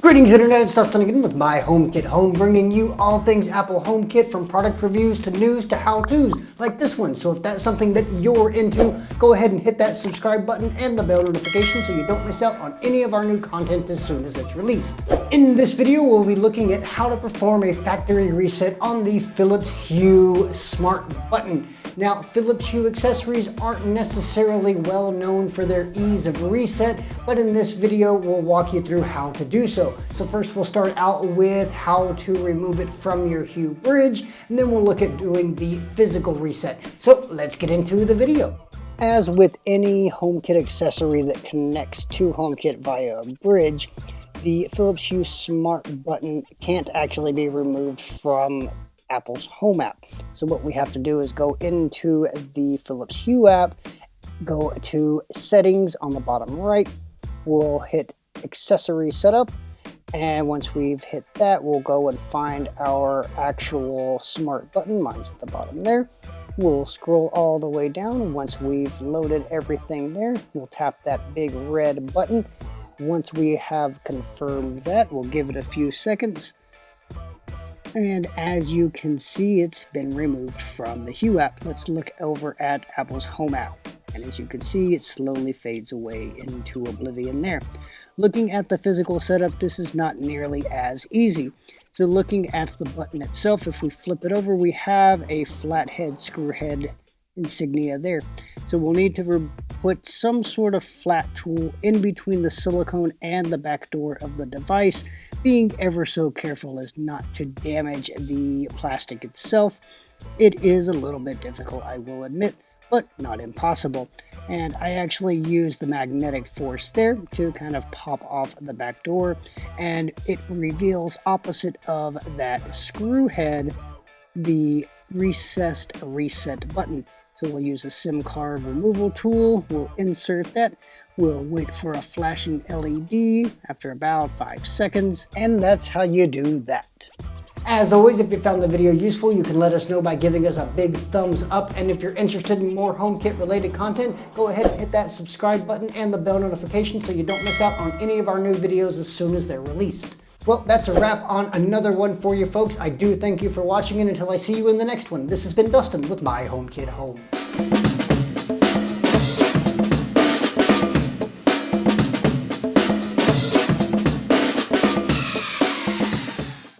Greetings Internet, it's Dustin again with My HomeKit Home, bringing you all things Apple HomeKit, from product reviews to news to how-tos like this one. So if that's something that you're into, go ahead and hit that subscribe button and the bell notification so you don't miss out on any of our new content as soon as it's released. In this video, we'll be looking at how to perform a factory reset on the Phillips Hue Smart Button. Now, Phillips Hue accessories aren't necessarily well known for their ease of reset, but in this video, we'll walk you through how to do so. So first, we'll start out with how to remove it from your Hue bridge, and then we'll look at doing the physical reset. So let's get into the video. As with any HomeKit accessory that connects to HomeKit via a bridge, the Phillips Hue Smart Button can't actually be removed from Apple's Home app. So what we have to do is go into the Philips Hue app, go to Settings on the bottom right, we'll hit Accessory Setup, and once we've hit that, we'll go and find our actual smart button. Mine's at the bottom there. We'll scroll all the way down. Once we've loaded everything there, we'll tap that big red button. Once we have confirmed that, we'll give it a few seconds. And as you can see, it's been removed from the Hue app. Let's look over at Apple's Home app. And as you can see, it slowly fades away into oblivion there. Looking at the physical setup, this is not nearly as easy. So looking at the button itself, if we flip it over, we have a flathead screw head insignia there. So we'll need to put some sort of flat tool in between the silicone and the back door of the device, being ever so careful as not to damage the plastic itself. It is a little bit difficult, I will admit, but not impossible. And I actually use the magnetic force there to kind of pop off the back door, and it reveals, opposite of that screw head, the recessed reset button. So we'll use a SIM card removal tool, we'll insert that, we'll wait for a flashing LED after about 5 seconds, and that's how you do that. As always, if you found the video useful, you can let us know by giving us a big thumbs up, and if you're interested in more HomeKit related content, go ahead and hit that subscribe button and the bell notification so you don't miss out on any of our new videos as soon as they're released. Well, that's a wrap on another one for you folks. I do thank you for watching, and until I see you in the next one, this has been Dustin with My HomeKit Home.